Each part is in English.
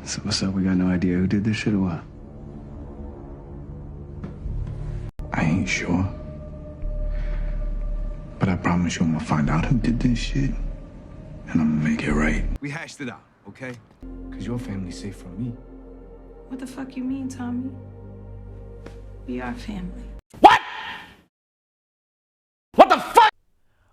So what's up? We got no idea who did this shit or what? I ain't sure. But I promise you I'm gonna find out who did this shit, and I'm gonna make it right. We hashed it out, okay? Because your family's safe from me. What the fuck you mean, Tommy? We are family. What? What the fuck?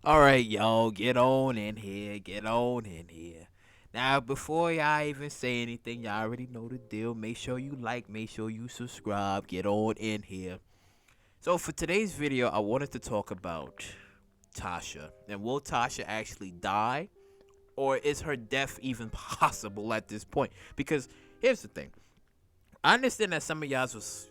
All right, y'all, get on in here. Get on in here. Now, before y'all even say anything, y'all already know the deal. Make sure you like, make sure you subscribe. Get on in here. So, for today's video, I wanted to talk about Tasha. And will Tasha actually die? Or is her death even possible at this point? Because here's the thing. I understand that some of y'all was,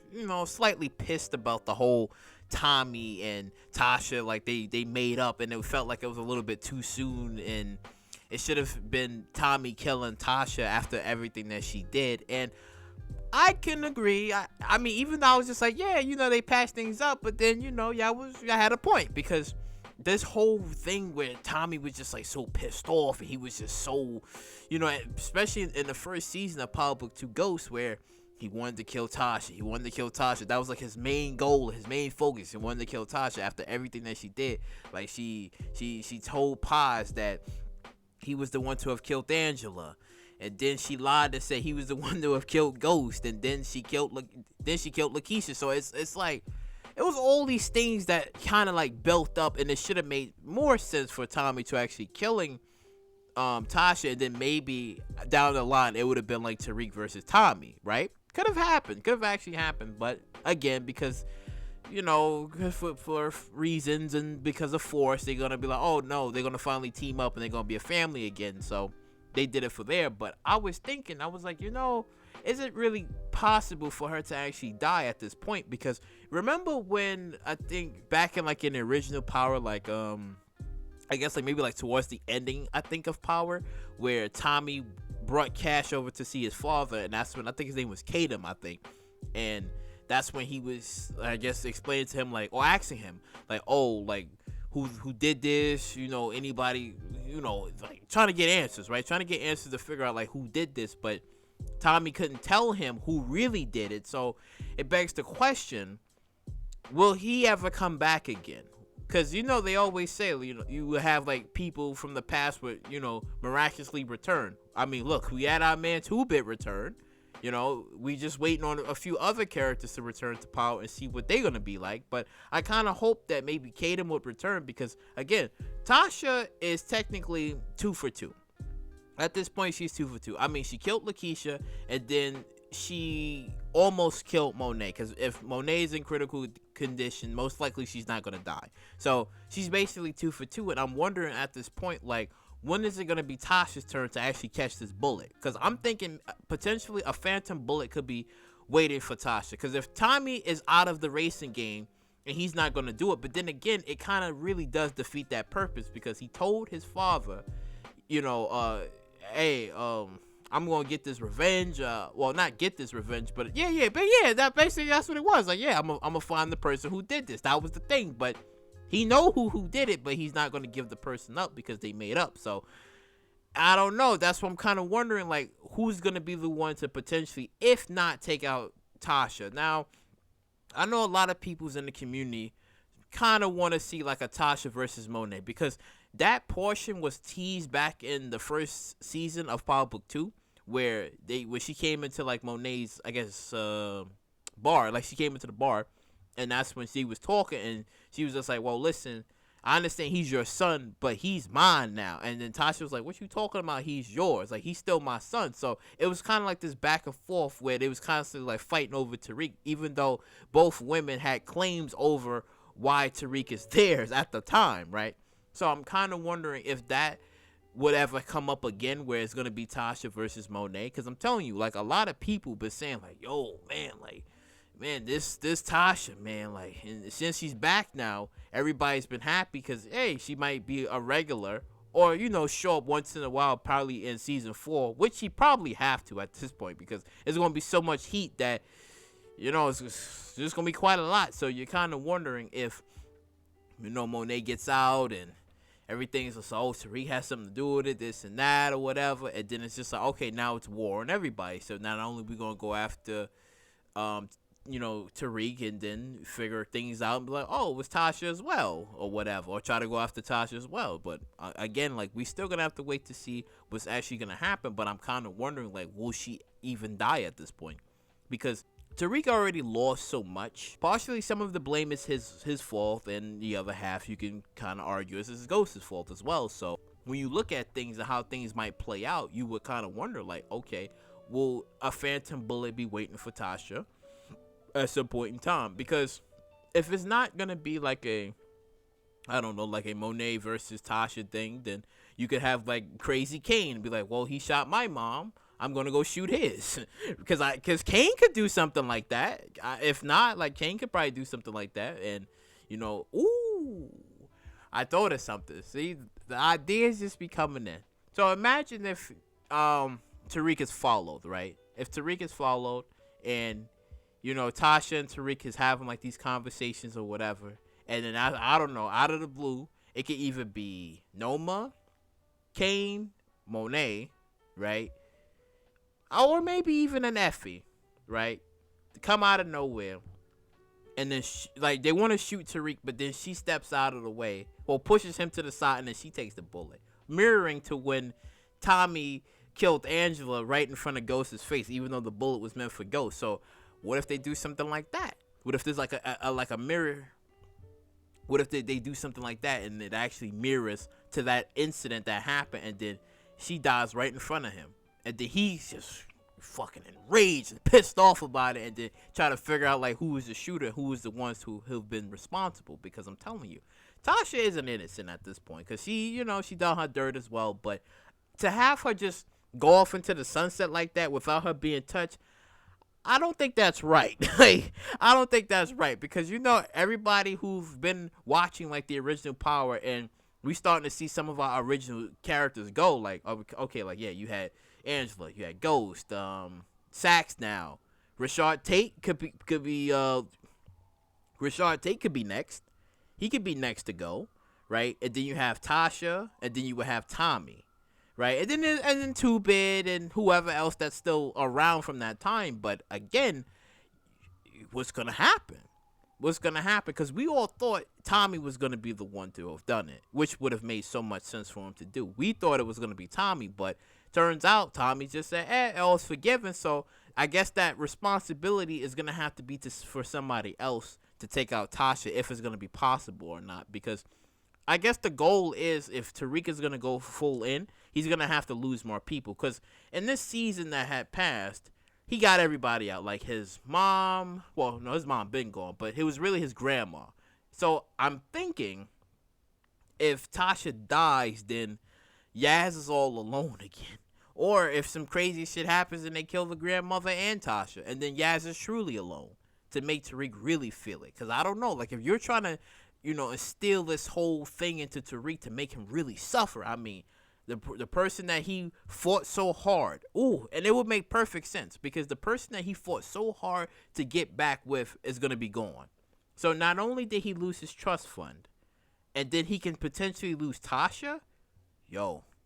slightly pissed about the whole Tommy and Tasha, like they made up, and it felt like it was a little bit too soon, and it should have been Tommy killing Tasha after everything that she did. And I can agree. I mean, even though I was just like, yeah, they patched things up, but then y'all had a point, because this whole thing where Tommy was just like so pissed off, and he was just so, especially in the first season of Power Book 2 Ghost, where he wanted to kill Tasha. That was like his main goal, his main focus. He wanted to kill Tasha after everything that she did. Like she told Paz that he was the one to have killed Angela, and then she lied to say he was the one to have killed Ghost, and then she killed Lakeisha. So it's like, it was all these things that kind of like built up, and it should have made more sense for Tommy to actually killing Tasha, and then maybe down the line it would have been like Tariq versus Tommy, right? Could have actually happened, but again, because for reasons and because of force, they're gonna be like, oh no, they're gonna finally team up and they're gonna be a family again. So they did it for there. But I was like, is it really possible for her to actually die at this point? Because remember when, I think back in the original Power, I guess maybe towards the ending, I think, of Power, where Tommy brought Cash over to see his father, and that's when, I think his name was Kadam, I think, and that's when he was, I guess, explaining to him, or asking him, who did this, anybody, trying to get answers, right? Trying to get answers to figure out, who did this, but Tommy couldn't tell him who really did it. So it begs the question, will he ever come back again? Because, they always say, you have, people from the past would, miraculously return. I mean, look, we had our man 2-Bit return. We just waiting on a few other characters to return to Power and see what they're going to be like. But I kind of hope that maybe Kadam would return, because, again, Tasha is technically 2 for 2. At this point, she's 2 for 2. I mean, she killed Lakeisha, and then she almost killed Monet, because if Monet is in critical condition, most likely she's not going to die. So she's basically 2 for 2, and I'm wondering at this point, when is it going to be Tasha's turn to actually catch this bullet? Because I'm thinking potentially a phantom bullet could be waiting for Tasha, because if Tommy is out of the racing game and he's not going to do it, but then again, it kind of really does defeat that purpose, because he told his father, hey, I'm gonna get this revenge. Well, not get this revenge, but that basically, that's what it was. I'm gonna find the person who did this. That was the thing. But he know who did it, but he's not gonna give the person up because they made up. So I don't know. That's what I'm kind of wondering. Who's gonna be the one to potentially, if not take out Tasha? Now, I know a lot of people's in the community kind of want to see a Tasha versus Monet, because that portion was teased back in the first season of Power Book 2, where she came into Monet's, I guess, bar. She came into the bar, and that's when she was talking, and she was just like, well, listen, I understand he's your son, but he's mine now. And then Tasha was like, what you talking about? He's yours. He's still my son. So it was kind of this back and forth where they was constantly fighting over Tariq, even though both women had claims over why Tariq is theirs at the time, right? So I'm kind of wondering if that would ever come up again, where it's going to be Tasha versus Monet. Because I'm telling you, a lot of people been saying, yo, man, this Tasha, man, and since she's back now, everybody's been happy because, hey, she might be a regular, or, show up once in a while, probably in season 4, which she probably have to at this point, because there's going to be so much heat that, it's just going to be quite a lot. So you're kind of wondering if, Monet gets out and everything's just, oh, Tariq has something to do with it, this and that or whatever, and then it's just like, okay, now it's war on everybody. So not only we gonna go after Tariq, and then figure things out and be like, oh, it was Tasha as well or whatever, or try to go after Tasha as well. But again, like, we still gonna have to wait to see what's actually gonna happen. But I'm kind of wondering, like, will she even die at this point? Because Tariq already lost so much. Partially, some of the blame is his fault, and the other half you can kind of argue is his ghost's fault as well. So when you look at things and how things might play out, you would kind of wonder, like, okay, will a phantom bullet be waiting for Tasha at some point in time? Because if it's not gonna be like a, I don't know, like a Monet versus Tasha thing, then you could have like Crazy Kane be like, well, he shot my mom, I'm gonna go shoot his. because Kane could do something like that. If not, like, Kane could probably do something like that. And ooh, I thought of something. See, the ideas just be coming in. So imagine if Tariq is followed, right? If Tariq is followed, and Tasha and Tariq is having like these conversations or whatever, and then I don't know, out of the blue, it could either be Noma, Kane, Monet, right? Or maybe even an Effie, right? To come out of nowhere, and then they want to shoot Tariq, but then she steps out of the way, or pushes him to the side, and then she takes the bullet, mirroring to when Tommy killed Angela right in front of Ghost's face, even though the bullet was meant for Ghost. So what if they do something like that? What if there's like a mirror? What if they do something like that, and it actually mirrors to that incident that happened, and then she dies right in front of him, and then he's just fucking enraged and pissed off about it, and then try to figure out like who was the shooter, who was the ones who have been responsible. Because I'm telling you, Tasha isn't innocent at this point, because she done her dirt as well. But to have her just go off into the sunset like that without her being touched, I don't think that's right. Like, I don't think that's right, because everybody who've been watching like the original Power, and we starting to see some of our original characters go, like, okay, like, yeah, you had Angela, you had Ghost, Saxe now, Rashad Tate could be Rashad Tate could be next. He could be next to go, right? And then you have Tasha, and then you would have Tommy, right? And then Two Bit and whoever else that's still around from that time. But again, what's gonna happen? What's gonna happen? Because we all thought Tommy was gonna be the one to have done it, which would have made so much sense for him to do. We thought it was gonna be Tommy, but turns out Tommy just said, all's forgiven. So I guess that responsibility is gonna have to be for somebody else to take out Tasha, if it's gonna be possible or not. Because I guess the goal is, if Tariq is gonna go full in, he's gonna have to lose more people. Because in this season that had passed, he got everybody out, like his mom. Well, no, his mom been gone, but it was really his grandma. So I'm thinking, if Tasha dies, then Yaz is all alone again. Or if some crazy shit happens and they kill the grandmother and Tasha, and then Yaz is truly alone, to make Tariq really feel it. Because I don't know, like, if you're trying to, instill this whole thing into Tariq to make him really suffer, I mean, the person that he fought so hard, and it would make perfect sense, because the person that he fought so hard to get back with is going to be gone. So not only did he lose his trust fund, and then he can potentially lose Tasha,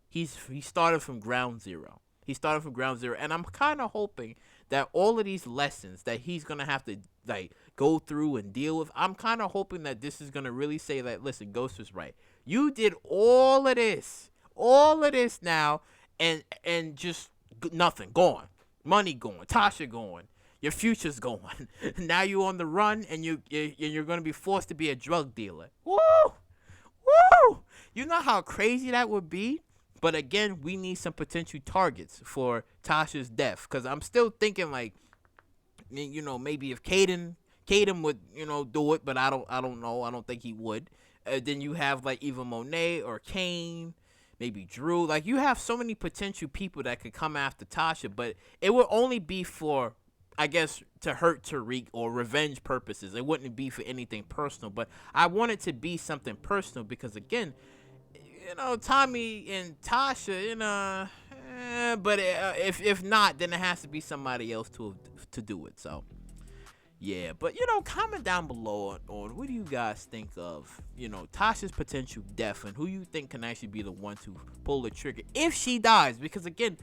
he started from ground zero. He started from ground zero, and I'm kind of hoping that all of these lessons that he's going to have to, like, go through and deal with, I'm kind of hoping that this is going to really say that, listen, Ghost was right. You did all of this now, and just nothing, gone. Money gone, Tasha gone, your future's gone. Now you're on the run, and you're going to be forced to be a drug dealer. Woo! You know how crazy that would be? But again, we need some potential targets for Tasha's death, because I'm still thinking, like, maybe if Caden would, do it, but I don't know. I don't think he would. Then you have, like, either Monet or Kane, maybe Drew. Like, you have so many potential people that could come after Tasha, but it would only be for, I guess, to hurt Tariq or revenge purposes. It wouldn't be for anything personal, but I want it to be something personal, because again, Tommy and Tasha, but if not, then it has to be somebody else to do it. So Yeah, but comment down below on what do you guys think of, Tasha's potential death and who you think can actually be the one to pull the trigger if she dies. Because again,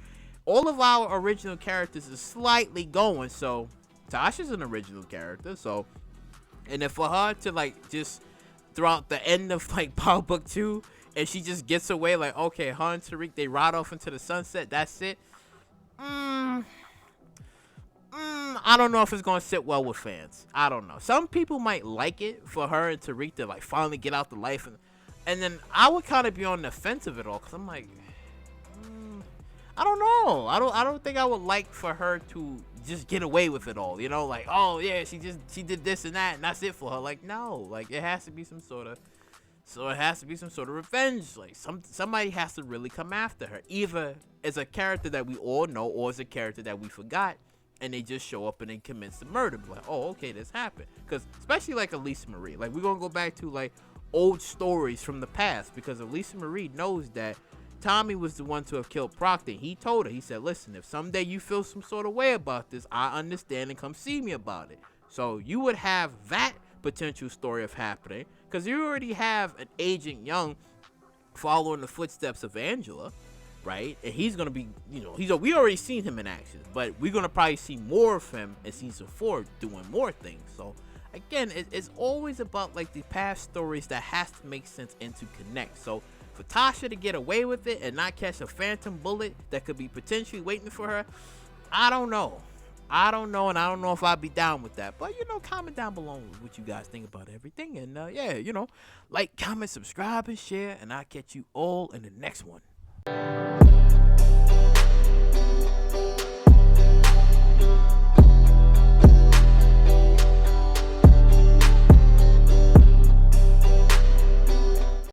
all of our original characters is slightly going, so Tasha's an original character, so, and if for her to like just throughout the end of like Power Book 2 and she just gets away, like, okay, her and Tariq, they ride off into the sunset, that's it. I don't know if it's gonna sit well with fans. I don't know. Some people might like it for her and Tariq to like finally get out the life, and then I would kind of be on the fence of it all, because I'm like, I don't know. I don't think I would like for her to just get away with it all. Like, oh yeah, she did this and that, and that's it for her. Like, no, like it has to be some sort of. So it has to be some sort of revenge. Like somebody has to really come after her, either as a character that we all know or as a character that we forgot, and they just show up and they commit the murder. Like, oh, okay, this happened. Because especially like Elisa Marie, like we're gonna go back to like old stories from the past, because Elisa Marie knows that Tommy was the one to have killed Proctor. He told her, he said, listen, if someday you feel some sort of way about this, I understand, and come see me about it. So you would have that potential story of happening, because you already have an Agent Young following the footsteps of Angela, right? And he's gonna be, we already seen him in action, but we're gonna probably see more of him in season 4 doing more things. So again, it's always about like the past stories that has to make sense and to connect. So for Tasha to get away with it and not catch a phantom bullet that could be potentially waiting for her, I don't know, and I don't know if I'd be down with that. But comment down below what you guys think about everything, and like, comment, subscribe, and share, and I'll catch you all in the next one.